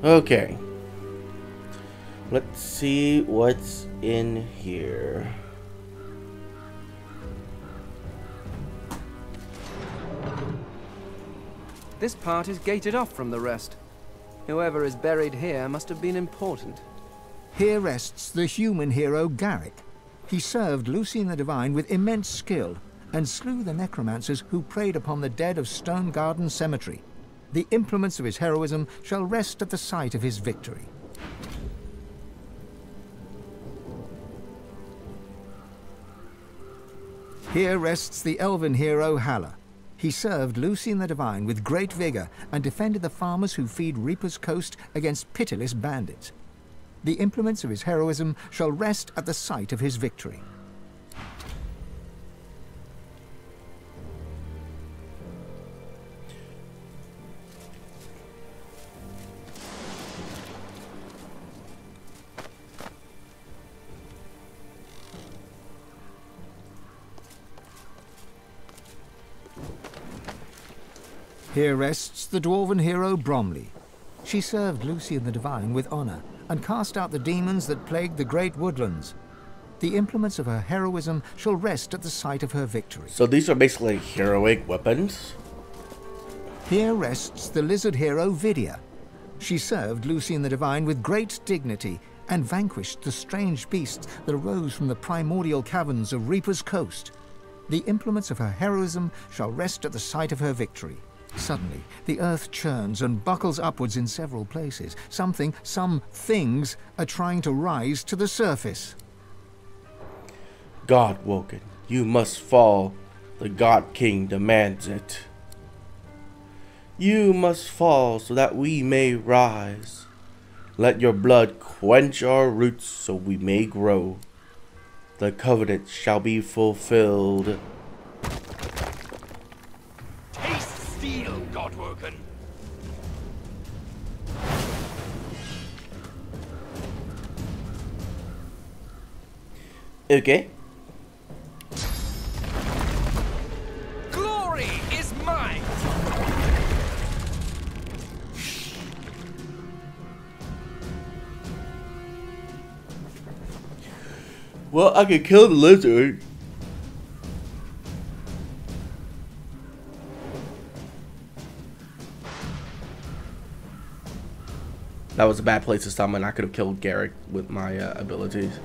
Okay. Let's see what's in here. This part is gated off from the rest. Whoever is buried here must have been important. Here rests the human hero Garrick. He served Lucian the Divine with immense skill and slew the necromancers who preyed upon the dead of Stone Garden Cemetery. The implements of his heroism shall rest at the site of his victory. Here rests the elven hero Halla. He served Lucian the Divine with great vigor and defended the farmers who feed Reaper's Coast against pitiless bandits. The implements of his heroism shall rest at the site of his victory. Here rests the dwarven hero Bromley. She served Lucian the Divine with honor and cast out the demons that plagued the great woodlands. The implements of her heroism shall rest at the site of her victory. So these are basically heroic weapons? Here rests the lizard hero Vidia. She served Lucian the Divine with great dignity and vanquished the strange beasts that arose from the primordial caverns of Reaper's Coast. The implements of her heroism shall rest at the site of her victory. Suddenly, the earth churns and buckles upwards in several places. Some things are trying to rise to the surface. God Woken, you must fall. The God King demands it. You must fall so that we may rise. Let your blood quench our roots so we may grow. The covenant shall be fulfilled. Steel, Godwoken. Okay. Glory is mine. Well, I can kill the lizard. That was a bad place to summon. I could have killed Garrick with my abilities.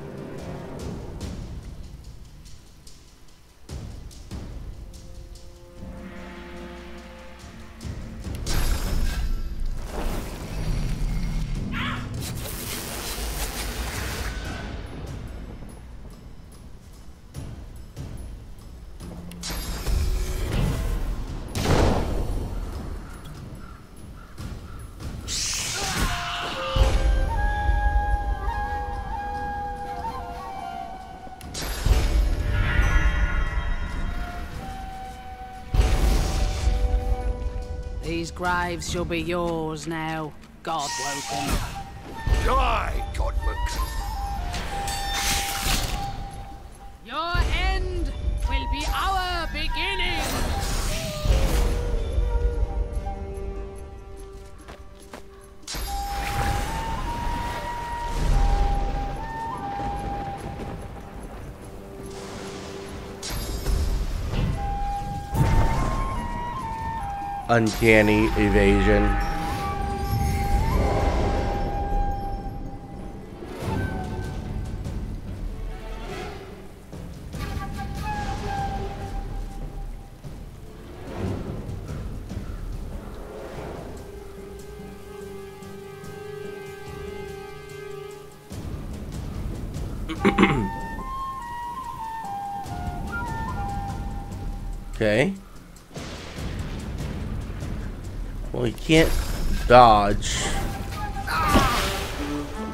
These graves shall be yours now, Godwoken. Die, Godwoken. Your end will be our beginning. Uncanny evasion. Okay. Well, he can't dodge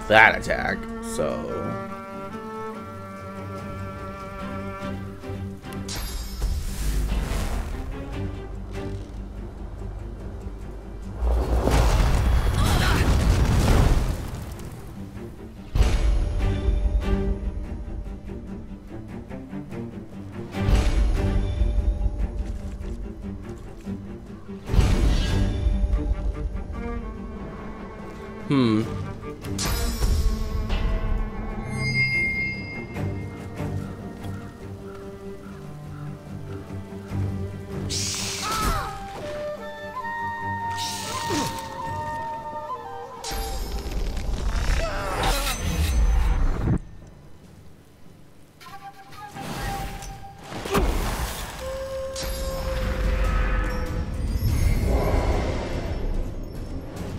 that attack, so... Hmm.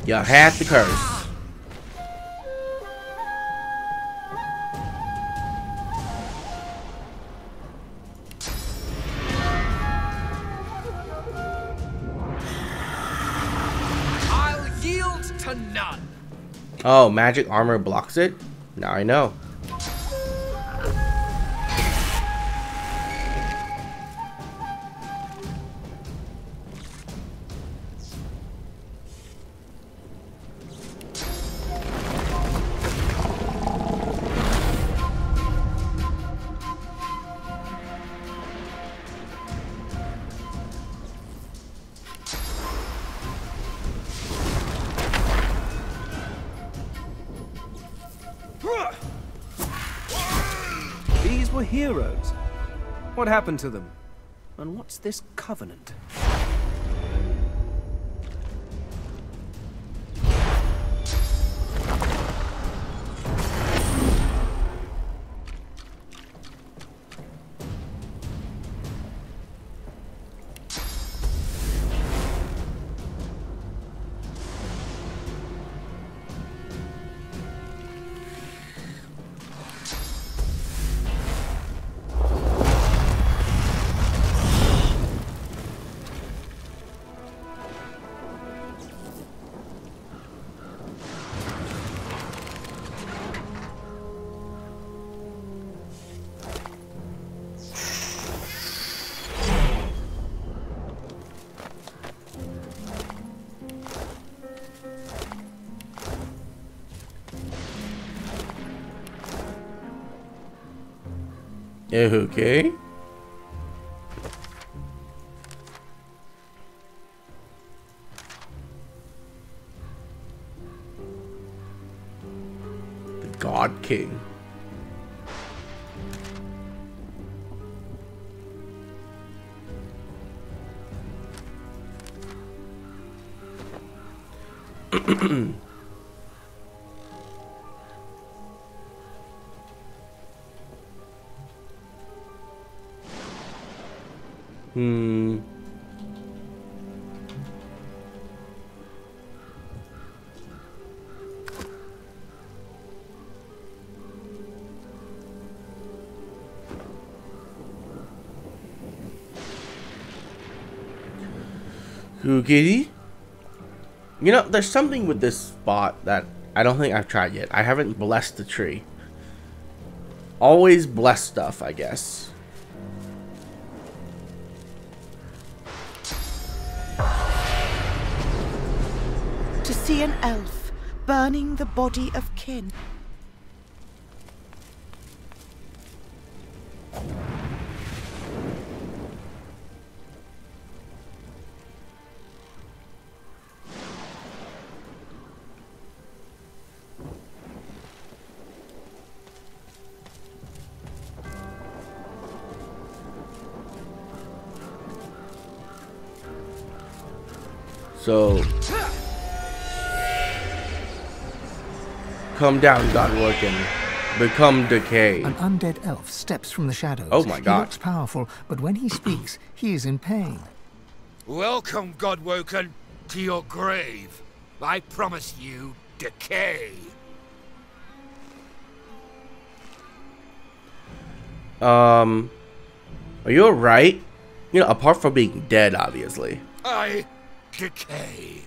You had the curse. I'll yield to none. Oh, magic armor blocks it? Now I know. These were heroes. What happened to them? And what's this covenant? Okay. The God King. Hmm. Googity? You know, there's something with this spot that I don't think I've tried yet. I haven't blessed the tree. Always bless stuff, I guess. To see an elf burning the body of kin. So, come down, Godwork, and become decay. An undead elf steps from the shadows. Oh my God. He looks powerful, but when he speaks, he is in pain. Welcome, Godwoken, to your grave. I promise you decay. Are you alright? You know, apart from being dead, obviously. I decay.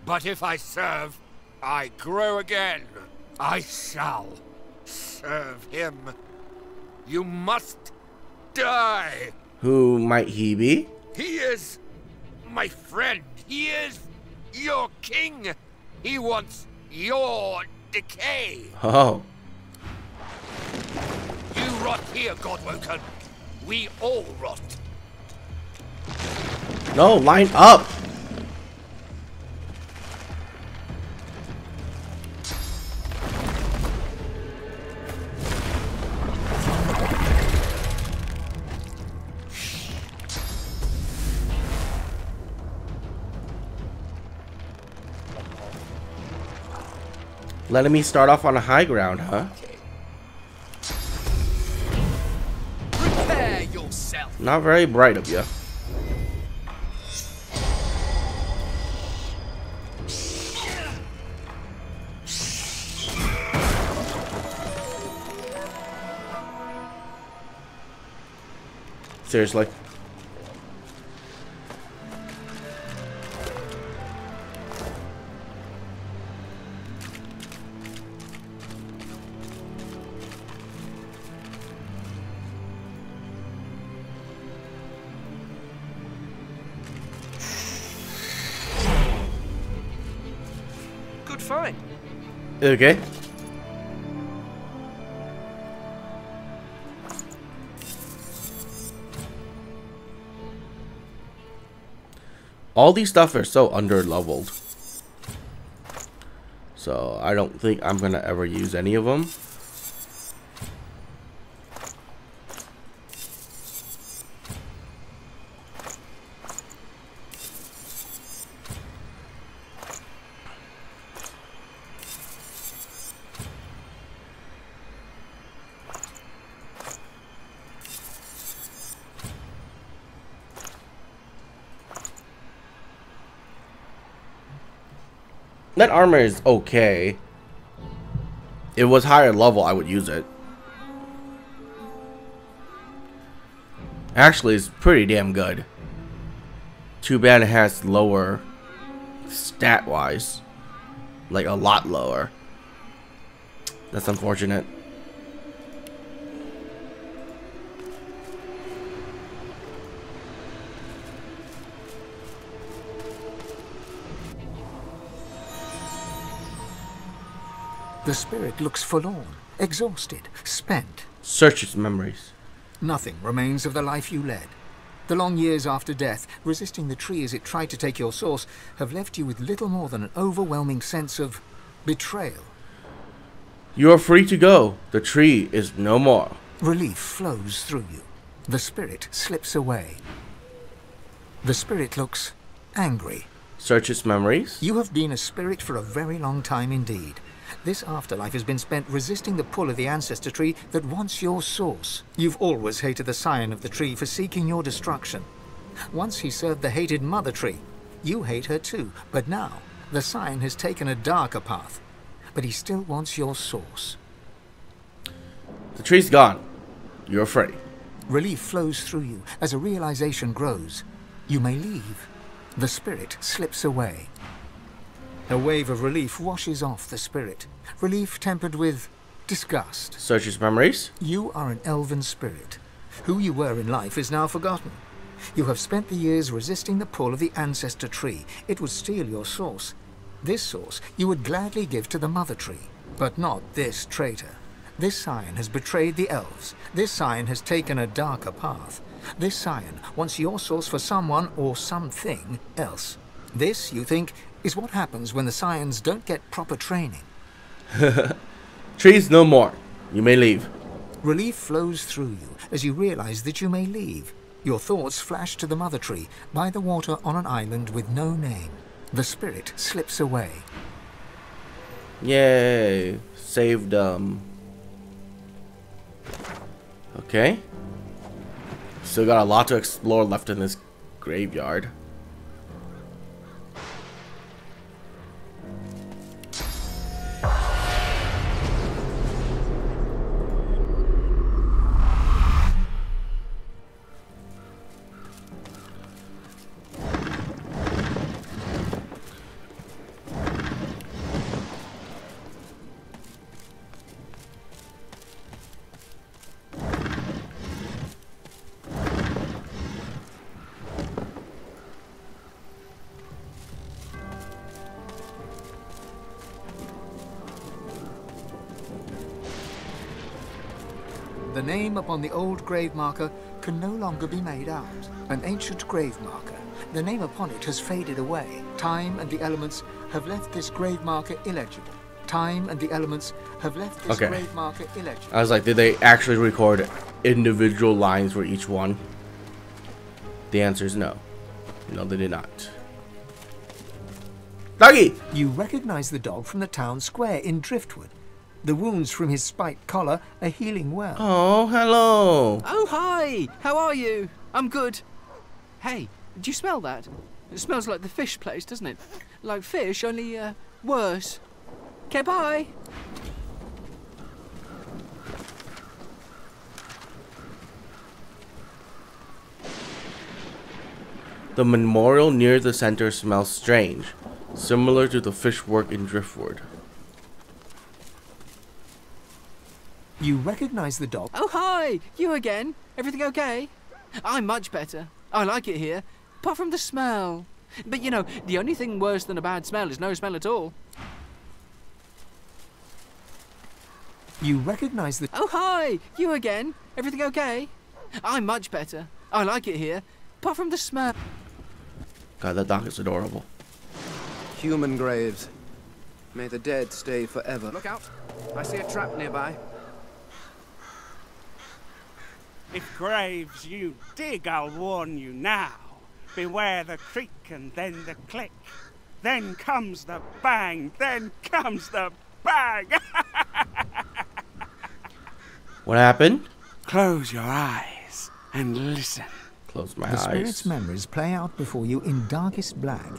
But if I serve, I grow again. I shall serve him. You must die. Who might he be? He is my friend. He is your king. He wants your decay. Oh. You rot here, Godwoken. We all rot. No, line up! Letting me start off on a high ground, huh? Prepare yourself. Not very bright of you. Seriously. Good find. Okay. All these stuff are so under-leveled. So I don't think I'm gonna ever use any of them. That armor is okay. If it was higher level, I would use it. Actually, it's pretty damn good. Too bad it has lower stat-wise. Like, a lot lower. That's unfortunate. The spirit looks forlorn, exhausted, spent. Search its memories. Nothing remains of the life you led. The long years after death, resisting the tree as it tried to take your source, have left you with little more than an overwhelming sense of betrayal. You are free to go. The tree is no more. Relief flows through you. The spirit slips away. The spirit looks angry. Search its memories. You have been a spirit for a very long time indeed. This afterlife has been spent resisting the pull of the ancestor tree that wants your source. You've always hated the scion of the tree for seeking your destruction. Once he served the hated mother tree. You hate her too, but now the scion has taken a darker path. But he still wants your source. The tree's gone. You're free. Relief flows through you as a realization grows. You may leave. The spirit slips away. A wave of relief washes off the spirit. Relief tempered with disgust. Search its memories. You are an elven spirit. Who you were in life is now forgotten. You have spent the years resisting the pull of the ancestor tree. It would steal your source. This source you would gladly give to the mother tree. But not this traitor. This scion has betrayed the elves. This scion has taken a darker path. This scion wants your source for someone or something else. This, you think, is what happens when the scions don't get proper training. Trees no more. You may leave. Relief flows through you as you realize that you may leave. Your thoughts flash to the mother tree by the water on an island with no name. The spirit slips away. Yay. Saved, Okay. Still got a lot to explore left in this graveyard. The name upon the old grave marker can no longer be made out. An ancient grave marker. The name upon it has faded away. Time and the elements have left this grave marker illegible. Time and the elements have left this grave marker illegible. I was like, did they actually record individual lines for each one? The answer is no. No, they did not. Doggy! You recognize the dog from the town square in Driftwood. The wounds from his spiked collar are healing well. Oh, hello. Oh, hi! How are you? I'm good. Hey, do you smell that? It smells like the fish place, doesn't it? Like fish, only, worse. Okay, bye! The memorial near the center smells strange, similar to the fish work in Driftwood. You recognize the dog. Oh, hi! You again? Everything okay? I'm much better. I like it here, apart from the smell. But you know, the only thing worse than a bad smell is no smell at all. You recognize the... Oh, hi! You again? Everything okay? I'm much better. I like it here, apart from the smell. God, that dog is adorable. Human graves. May the dead stay forever. Look out! I see a trap nearby. If graves you dig, I'll warn you now. Beware the creak and then the click. Then comes the bang, then comes the bang. What happened? Close your eyes and listen. Close my The eyes. spirit's memories play out before you in darkest black.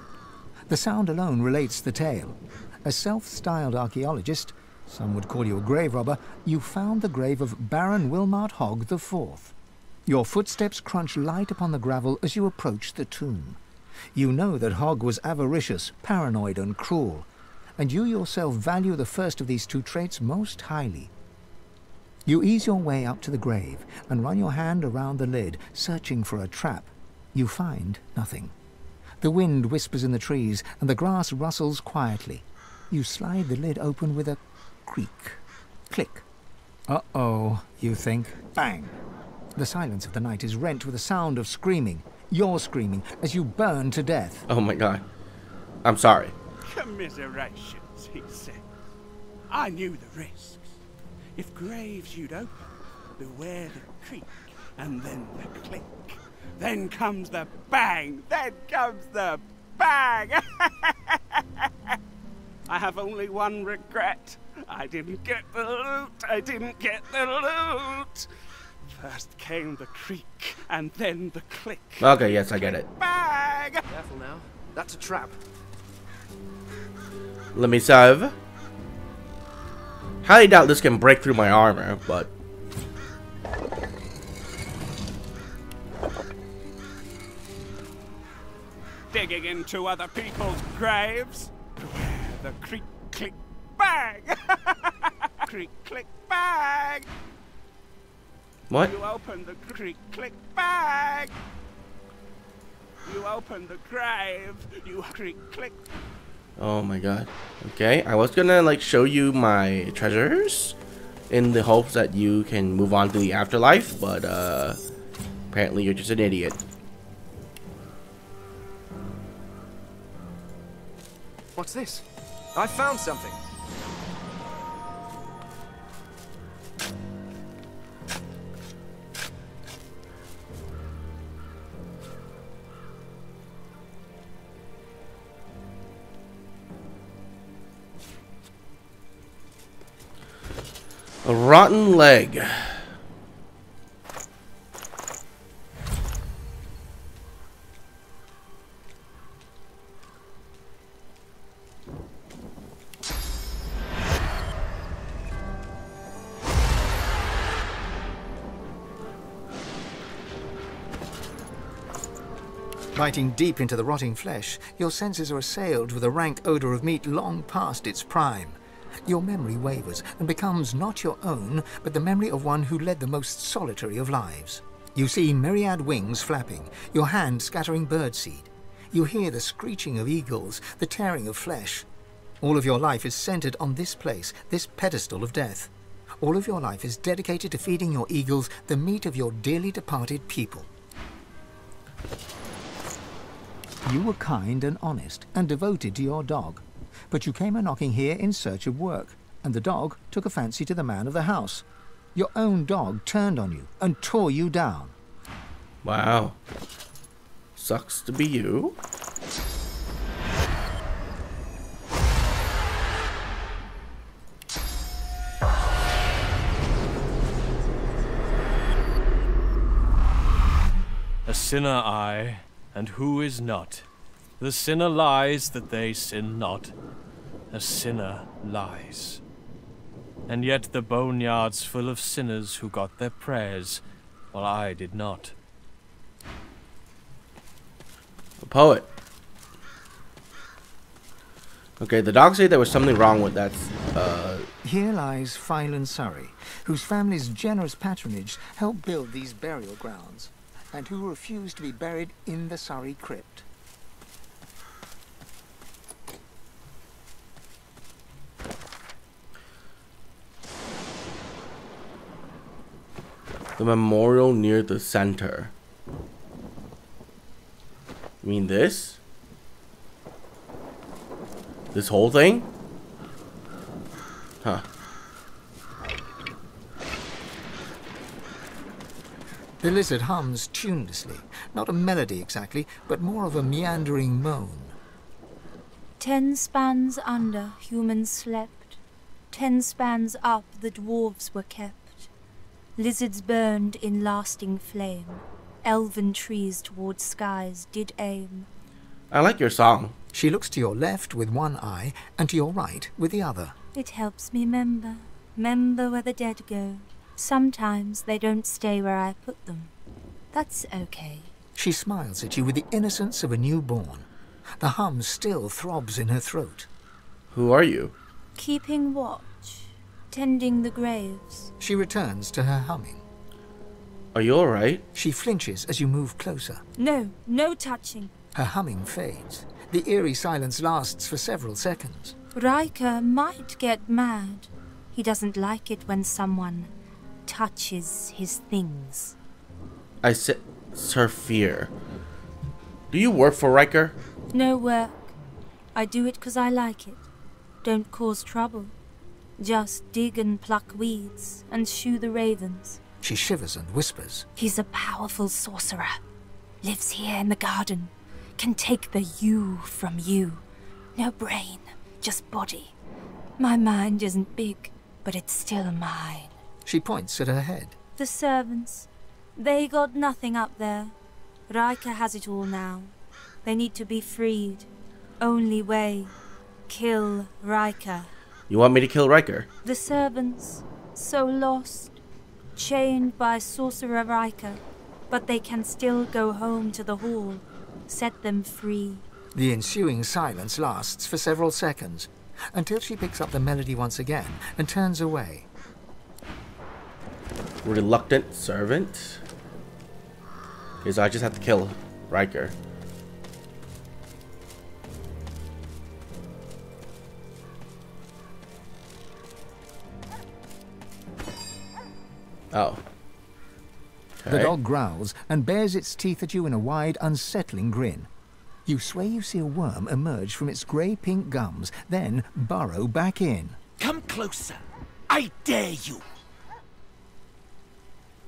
The sound alone relates the tale. A self-styled archaeologist, some would call you a grave robber, you found the grave of Baron Wilmart Hogg IV. Your footsteps crunch light upon the gravel as you approach the tomb. You know that Hogg was avaricious, paranoid and cruel, and you yourself value the first of these two traits most highly. You ease your way up to the grave and run your hand around the lid, searching for a trap. You find nothing. The wind whispers in the trees and the grass rustles quietly. You slide the lid open with a creak. Click. Uh-oh, you think. Bang! The silence of the night is rent with a sound of screaming. You're screaming as you burn to death. Oh my god. I'm sorry. Commiserations, he said. I knew the risks. If graves you'd open, beware the creak and then the click. Then comes the bang, then comes the bang. I have only one regret. I didn't get the loot, I didn't get the loot. First came the creak and then the click. Okay, yes, I get it. Bang! Careful now. That's a trap. Let me save. Highly doubt this can break through my armor, but... Digging into other people's graves. Beware the creak, click, bang! Creak, click, bang! What? You open the creak, click, bang! You open the grave, you creak, click. Oh my god. Okay, I was gonna like show you my treasures in the hopes that you can move on to the afterlife, but apparently you're just an idiot. What's this? I found something. A rotten leg. Biting deep into the rotting flesh, your senses are assailed with a rank odor of meat long past its prime. Your memory wavers and becomes not your own, but the memory of one who led the most solitary of lives. You see myriad wings flapping, your hand scattering birdseed. You hear the screeching of eagles, the tearing of flesh. All of your life is centered on this place, this pedestal of death. All of your life is dedicated to feeding your eagles the meat of your dearly departed people. You were kind and honest and devoted to your dog, but you came a-knocking here in search of work, and the dog took a fancy to the man of the house. Your own dog turned on you and tore you down. Wow. Sucks to be you. sinner I, and who is not? The sinner lies that they sin not. A sinner lies. And yet the boneyard's full of sinners who got their prayers, while I did not. A poet. Okay, the dogs say there was something wrong with that. Here lies Fane Surrey, whose family's generous patronage helped build these burial grounds, and who refused to be buried in the Surrey crypt. The memorial near the center. You mean this? This whole thing? Huh. The lizard hums tunelessly, not a melody exactly, but more of a meandering moan. 10 spans under, humans slept. 10 spans up, the dwarves were kept. Lizards burned in lasting flame. Elven trees towards skies did aim. I like your song. She looks to your left with one eye, and to your right with the other. It helps me remember where the dead go. Sometimes they don't stay where I put them. That's okay. She smiles at you with the innocence of a newborn. The hum still throbs in her throat. Who are you? Keeping watch, tending the graves. She returns to her humming. Are you alright? She flinches as you move closer. No, no touching. Her humming fades. The eerie silence lasts for several seconds. Riker might get mad. He doesn't like it when someone touches his things. I sense her fear. Do you work for Riker? No work. I do it 'cause I like it. Don't cause trouble. Just dig and pluck weeds and shoo the ravens. She shivers and whispers. He's a powerful sorcerer. Lives here in the garden. Can take the you from you. No brain, just body. My mind isn't big, but it's still mine. She points at her head. The servants, they got nothing up there. Riker has it all now. They need to be freed. Only way, kill Riker. You want me to kill Riker? The servants, so lost, chained by Sorcerer Riker, but they can still go home to the hall. Set them free. The ensuing silence lasts for several seconds, until she picks up the melody once again and turns away. Reluctant servant? Okay, so I just have to kill Riker. Oh. The dog growls and bares its teeth at you in a wide, unsettling grin. You swear you see a worm emerge from its grey-pink gums, then burrow back in. Come closer. I dare you.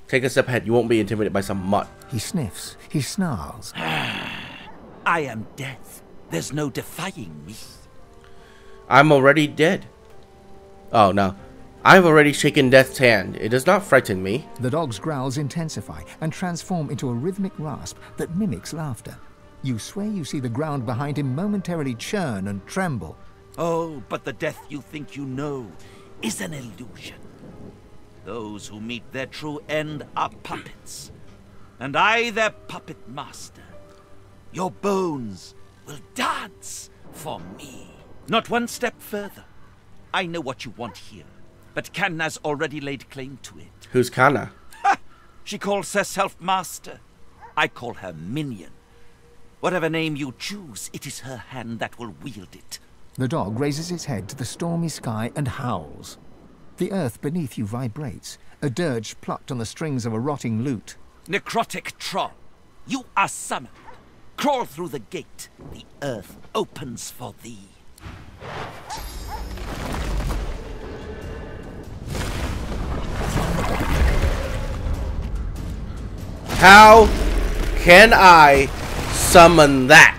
Take a step ahead. You won't be intimidated by some mutt. He sniffs. He snarls. I am death. There's no defying me. I'm already dead. Oh, no. I've already shaken death's hand. It does not frighten me. The dog's growls intensify and transform into a rhythmic rasp that mimics laughter. You swear you see the ground behind him momentarily churn and tremble. Oh, but the death you think you know is an illusion. Those who meet their true end are puppets, and I their puppet master. Your bones will dance for me. Not one step further. I know what you want here, but Kanna's already laid claim to it. Who's Kanna? Ha! She calls herself master. I call her minion. Whatever name you choose, it is her hand that will wield it. The dog raises its head to the stormy sky and howls. The earth beneath you vibrates, a dirge plucked on the strings of a rotting lute. Necrotic troll, you are summoned. Crawl through the gate. The earth opens for thee. How can I summon that?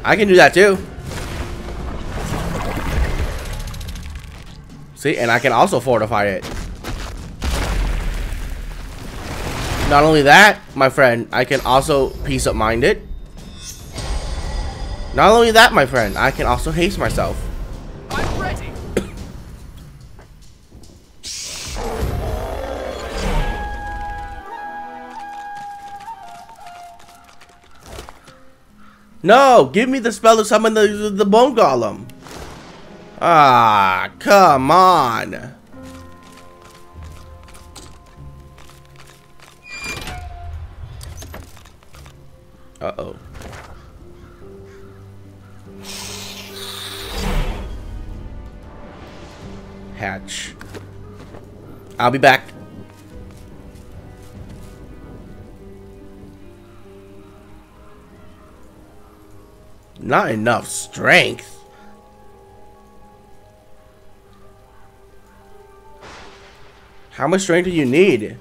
I can do that too. See, and I can also fortify it. Not only that, my friend, I can also peace up mind it. Not only that, my friend, I can also haste myself. I'm ready. No, give me the spell to summon the bone golem. Ah, come on. Uh-oh. Hatch. I'll be back. Not enough strength. How much strength do you need?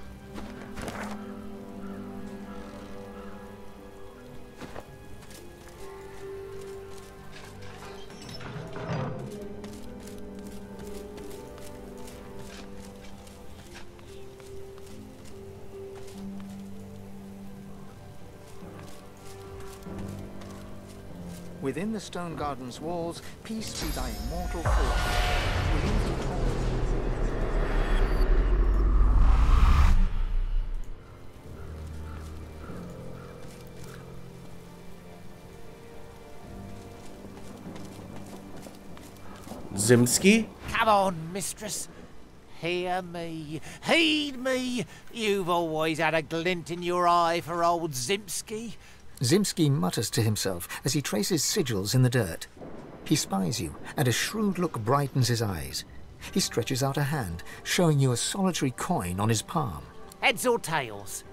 Within the stone garden's walls, peace be thy immortal fortune. Within the Zimski? Come on, mistress. Hear me. Heed me. You've always had a glint in your eye for old Zimski. Zimski mutters to himself as he traces sigils in the dirt. He spies you, and a shrewd look brightens his eyes. He stretches out a hand, showing you a solitary coin on his palm. Heads or tails?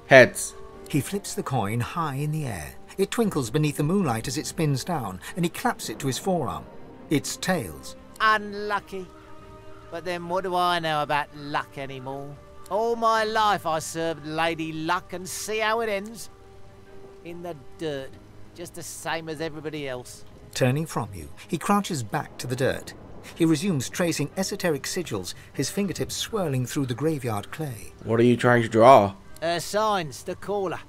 Heads. He flips the coin high in the air. It twinkles beneath the moonlight as it spins down, and he claps it to his forearm. It's tails. Unlucky. But then what do I know about luck anymore? All my life I served Lady Luck, and see how it ends. In the dirt, just the same as everybody else. Turning from you, he crouches back to the dirt. He resumes tracing esoteric sigils, his fingertips swirling through the graveyard clay. What are you trying to draw? Her signs, the caller.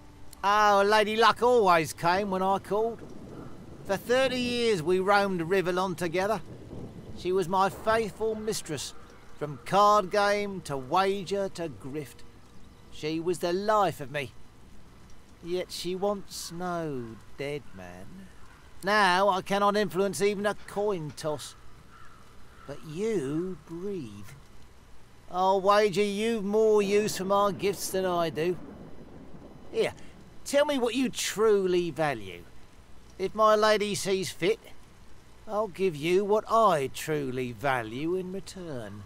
Oh, Lady Luck always came when I called. For 30 years we roamed Rivellon together. She was my faithful mistress, from card game to wager to grift. She was the life of me. Yet she once no dead man. Now I cannot influence even a coin toss. But you breathe. I'll wager you've more use for my gifts than I do. Here, tell me what you truly value. If my lady sees fit, I'll give you what I truly value in return.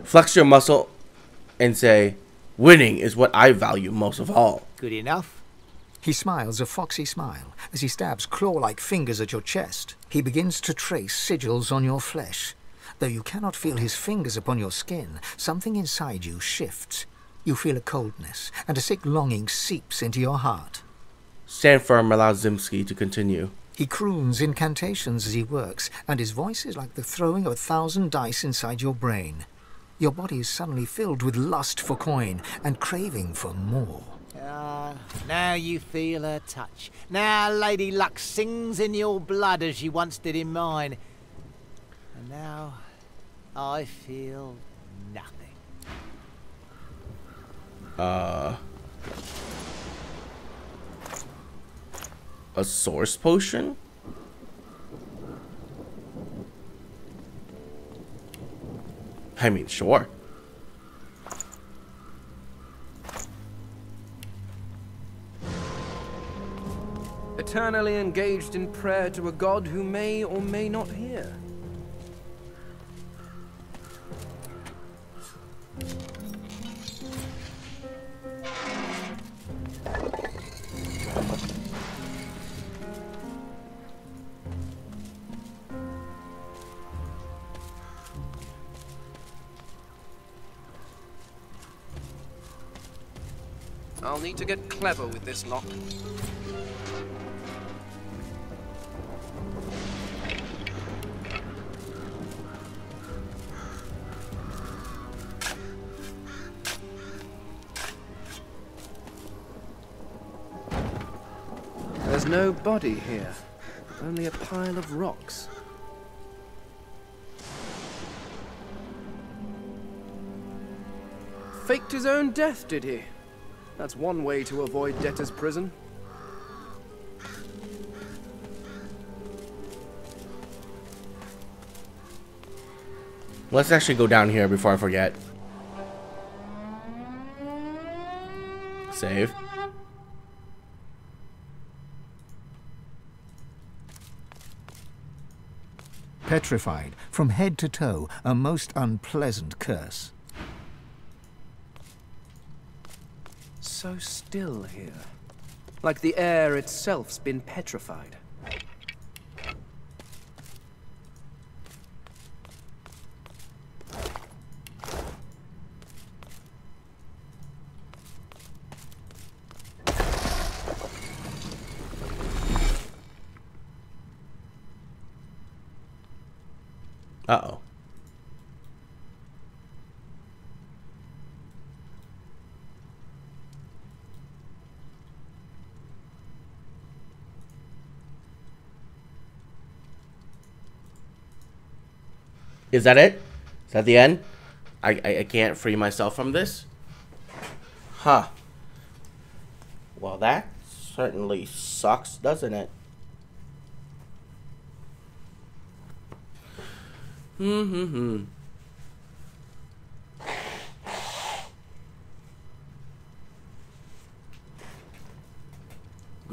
Flex your muscle and say, winning is what I value most of all. Good enough. He smiles a foxy smile as he stabs claw-like fingers at your chest. He begins to trace sigils on your flesh. Though you cannot feel his fingers upon your skin, something inside you shifts. You feel a coldness, and a sick longing seeps into your heart. Stand firm allows Zimski to continue. He croons incantations as he works, and his voice is like the throwing of 1,000 dice inside your brain. Your body is suddenly filled with lust for coin and craving for more. Now you feel her touch. Now Lady Luck sings in your blood as she once did in mine. And now I feel nothing. A source potion? I mean, sure. Eternally engaged in prayer to a god who may or may not hear. I'll need to get clever with this lock. There's no body here, only a pile of rocks. Faked his own death, did he? That's one way to avoid debtor's prison. Let's actually go down here before I forget. Save. Petrified from head to toe, a most unpleasant curse. So still here. Like the air itself's been petrified. Uh-oh. Is that it? Is that the end? I can't free myself from this? Huh. Well, that certainly sucks, doesn't it? Good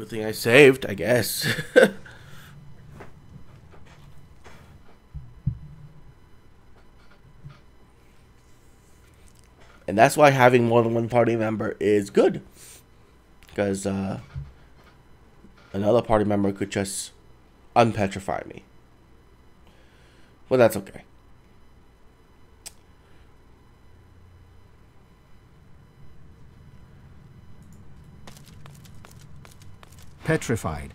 thing I saved, I guess. And that's why having more than one party member is good. Because another party member could just unpetrify me. Well, that's okay. Petrified.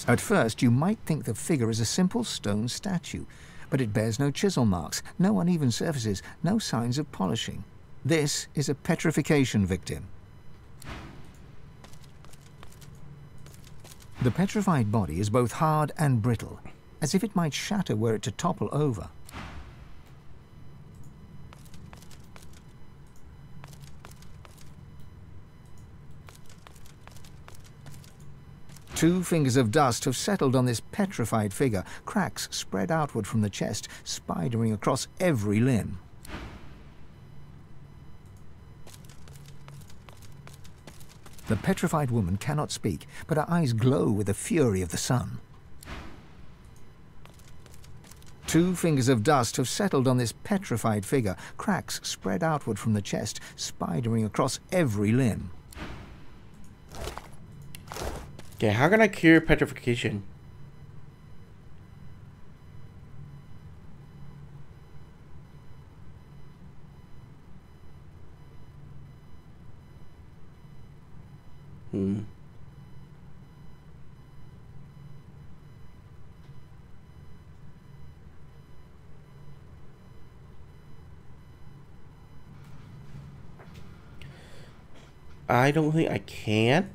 At first, you might think the figure is a simple stone statue, but it bears no chisel marks, no uneven surfaces, no signs of polishing. This is a petrification victim. The petrified body is both hard and brittle, as if it might shatter were it to topple over. Two fingers of dust have settled on this petrified figure, cracks spread outward from the chest, spidering across every limb. The petrified woman cannot speak, but her eyes glow with the fury of the sun. Two fingers of dust have settled on this petrified figure, cracks spread outward from the chest, spidering across every limb. Okay, how can I cure petrification? I don't think I can.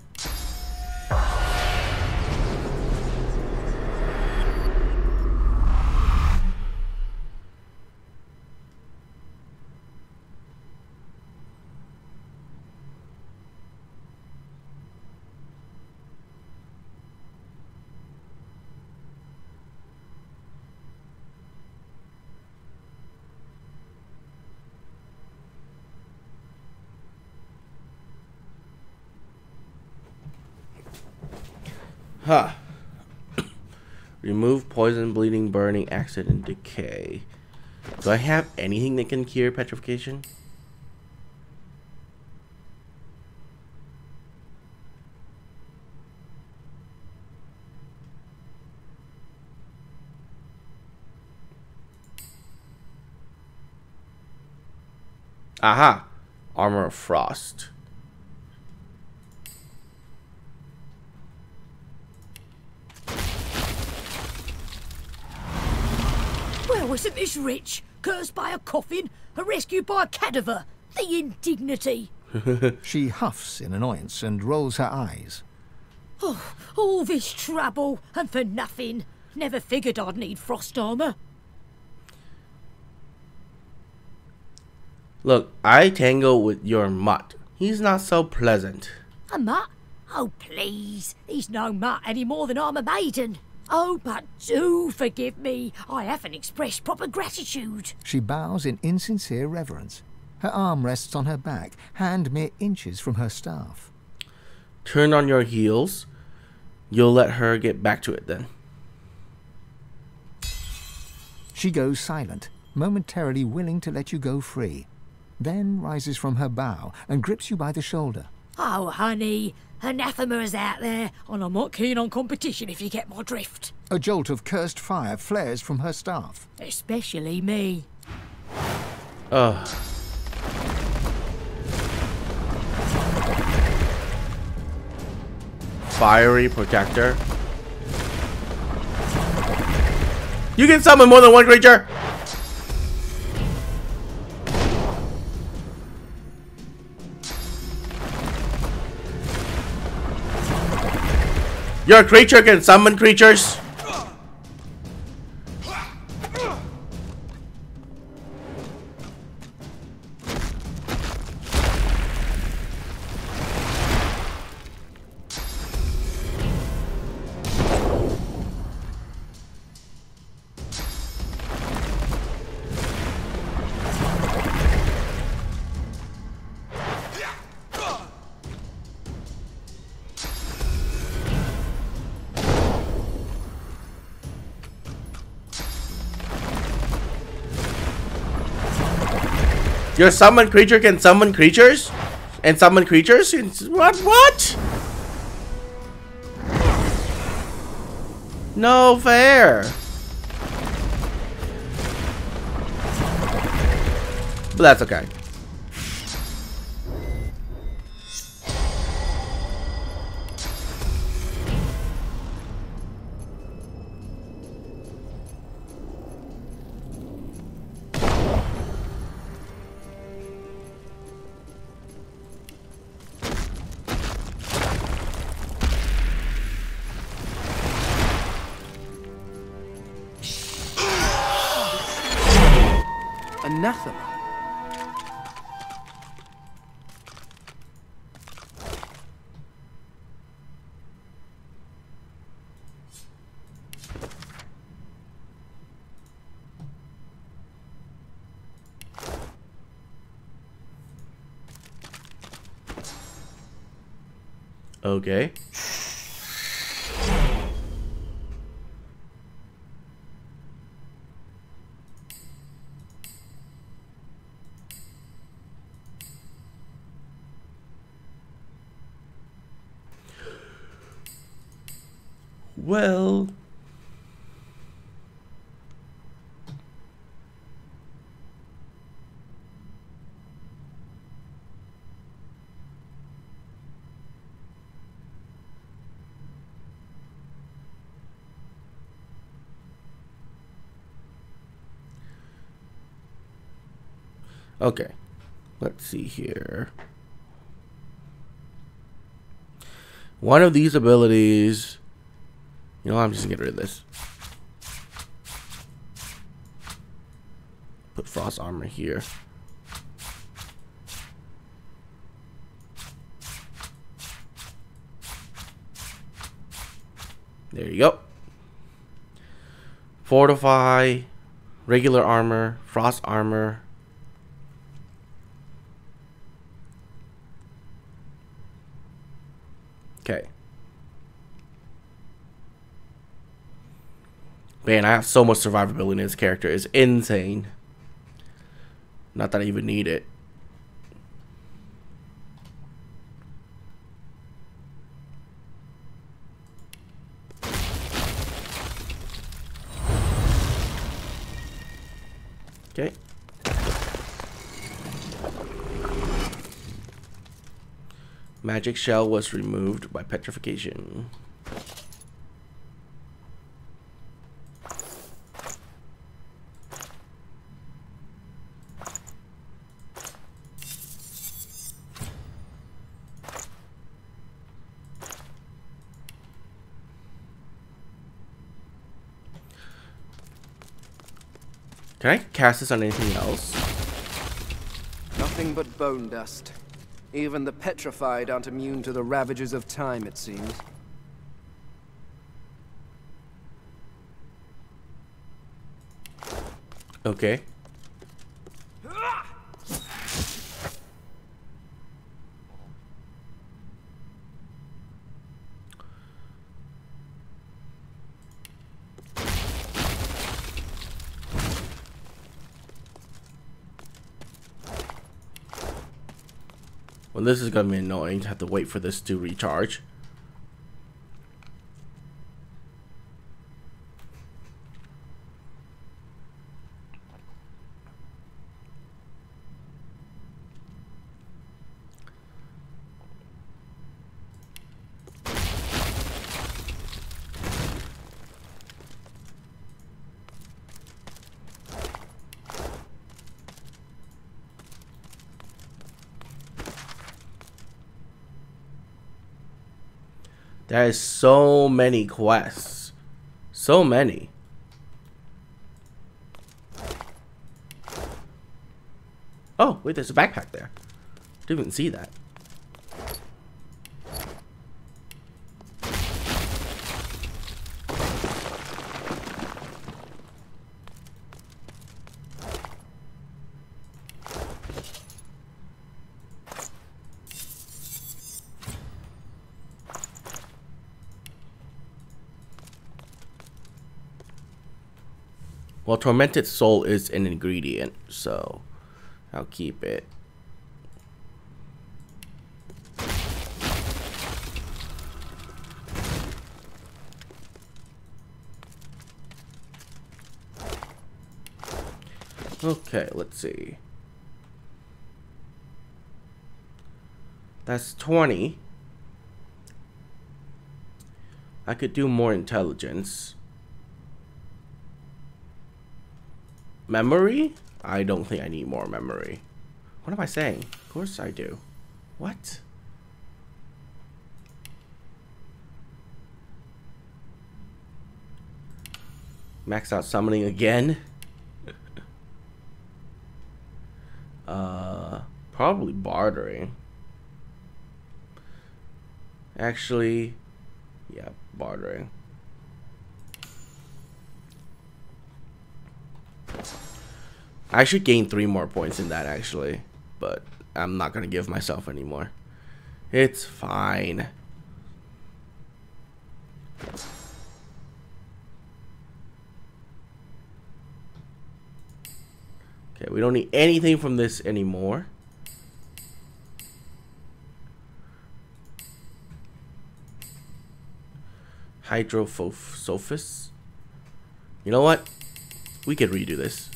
Huh. Remove poison, bleeding, burning, accident, decay. Do I have anything that can cure petrification? Aha. Armor of Frost. Well, isn't this rich? Cursed by a coffin, a rescued by a cadaver. The indignity. She huffs in annoyance and rolls her eyes. Oh, all this trouble, and for nothing. Never figured I'd need frost armor. Look, I tangle with your mutt. He's not so pleasant. A mutt? Oh, please. He's no mutt any more than I'm a maiden. Oh, but do forgive me. I haven't expressed proper gratitude. She bows in insincere reverence. Her arm rests on her back, hand mere inches from her staff. Turn on your heels. You'll let her get back to it then. She goes silent, momentarily willing to let you go free. Then rises from her bow and grips you by the shoulder. Oh, honey, anathema's out there, and I'm not keen on competition if you get my drift. A jolt of cursed fire flares from her staff. Especially me. Ugh. Fiery protector. You can summon more than one creature. Your creature can summon creatures. Your summoned creature can summon creatures? And summon creatures? What? No fair. But that's okay. Anathema. Okay. Well, okay, let's see here. One of these abilities, you know, I'm just gonna get rid of this. Put frost armor here. There you go. Fortify, regular armor, frost armor. Okay. Man, I have so much survivability in this character. It's insane. Not that I even need it. Okay. Magic shell was removed by petrification. Can I cast this on anything else? Nothing but bone dust. Even the petrified aren't immune to the ravages of time, it seems. Okay. Well, this is gonna be annoying to have to wait for this to recharge. There is so many quests. So many. Oh, wait, there's a backpack there. Didn't even see that. Well, tormented soul is an ingredient, so I'll keep it. Okay, let's see. That's 20. I could do more intelligence. Memory? I don't think I need more memory. What am I saying? Of course I do. What? Max out summoning again? Probably bartering. Actually, yeah, bartering. I should gain 3 more points in that actually, but I'm not gonna give myself any more. It's fine. Okay, we don't need anything from this anymore. Hydrosophis. You know what? We could redo this.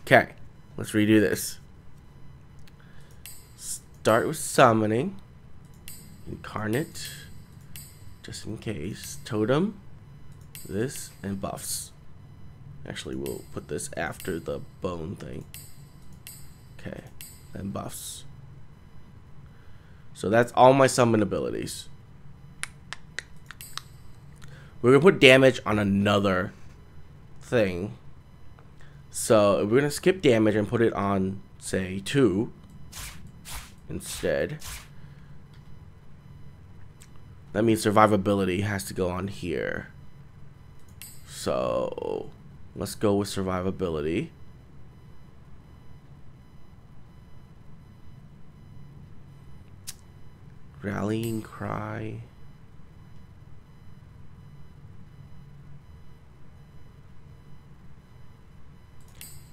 Okay, let's redo this. Start with summoning. Incarnate. Just in case. Totem. This and buffs. Actually, we'll put this after the bone thing. Okay, and buffs. So that's all my summon abilities. We're gonna put damage on another thing. So we're gonna skip damage and put it on, say, 2 instead. That means survivability has to go on here. So let's go with survivability. Rallying cry.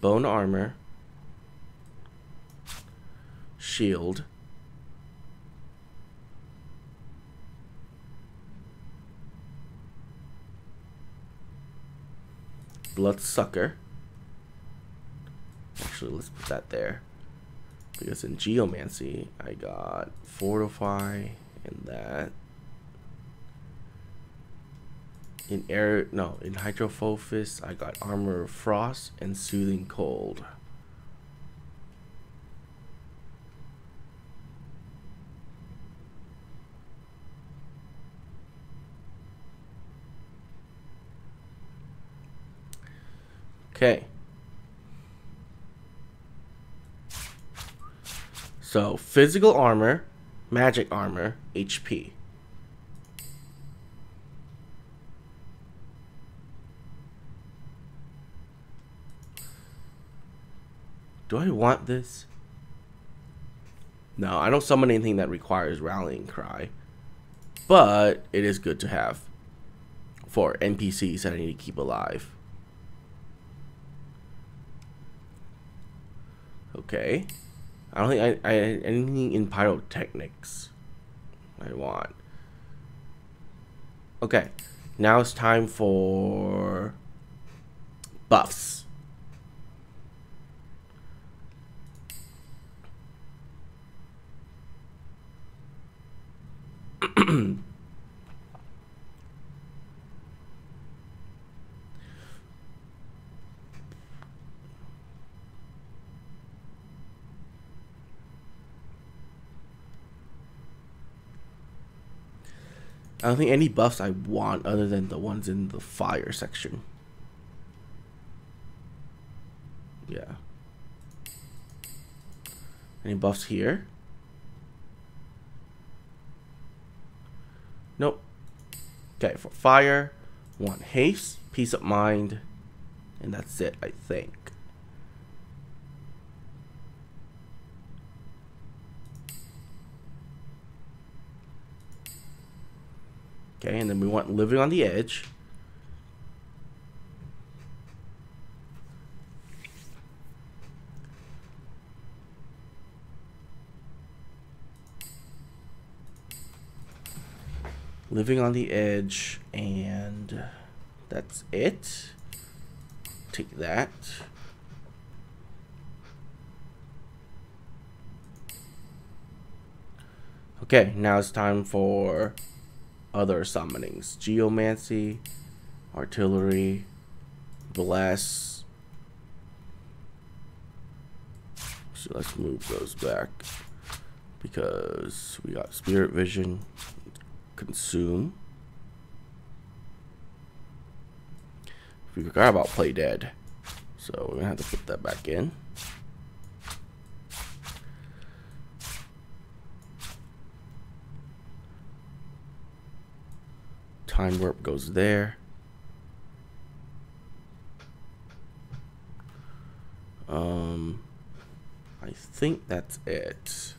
Bone armor. Shield. Bloodsucker. Actually, let's put that there. Because in Geomancy, I got Fortify and that. In Hydrophobus, I got Armor of Frost and Soothing Cold. Okay. So, physical armor, magic armor, HP. Do I want this? No, I don't summon anything that requires Rallying Cry. But it is good to have for NPCs that I need to keep alive. Okay. I don't think I anything in pyrotechnics I want. Okay. Now it's time for buffs. I don't think any buffs I want other than the ones in the fire section. Yeah. Any buffs here? Nope. Okay, for fire, one haste, peace of mind, and that's it, I think. Okay, and then we want living on the edge. Living on the edge, and that's it. Take that. Okay, now it's time for other summonings. Geomancy, Artillery, Bless. So let's move those back because we got Spirit Vision, Consume. We forgot about Play Dead, so we're gonna have to put that back in. Time Warp goes there. I think that's it.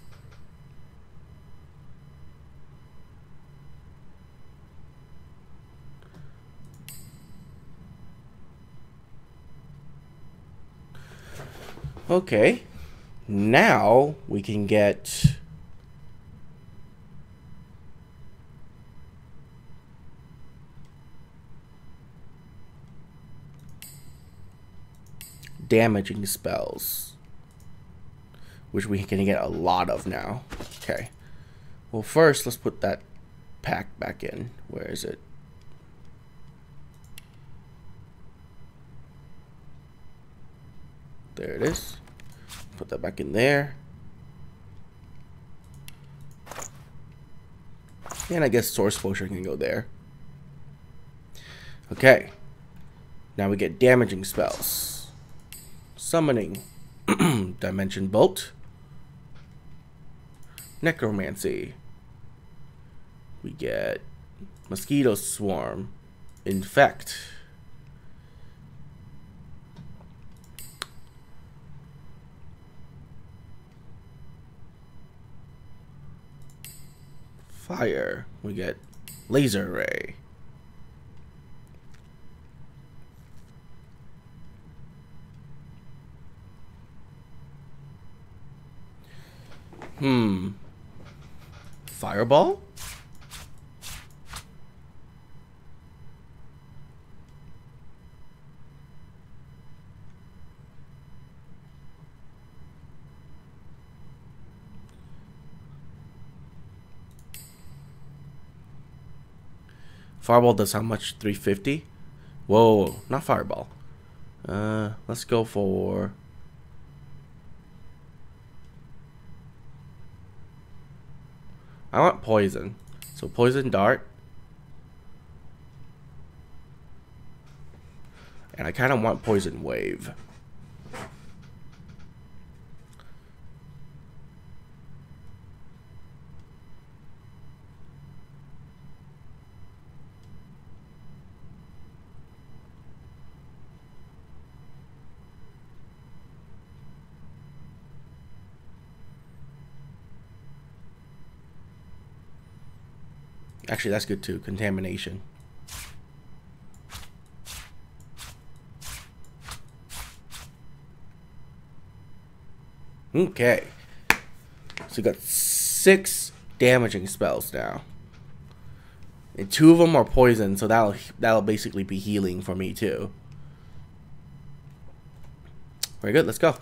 Okay, now we can get damaging spells, which we can get a lot of now. Okay, well first let's put that pack back in. Where is it? There it is. Put that back in there. And I guess Source Potion can go there. Okay. Now we get damaging spells. Summoning. Dimension Bolt. Necromancy. We get Mosquito Swarm. Infect. Fire. We get Laser Ray. Fireball? Fireball does how much? 350? Whoa, not fireball. Let's go for... I want poison. So poison dart. And I kind of want poison wave. Actually, that's good too. Contamination. Okay. So we got 6 damaging spells now. And 2 of them are poison, so that'll basically be healing for me too. Very good, let's go.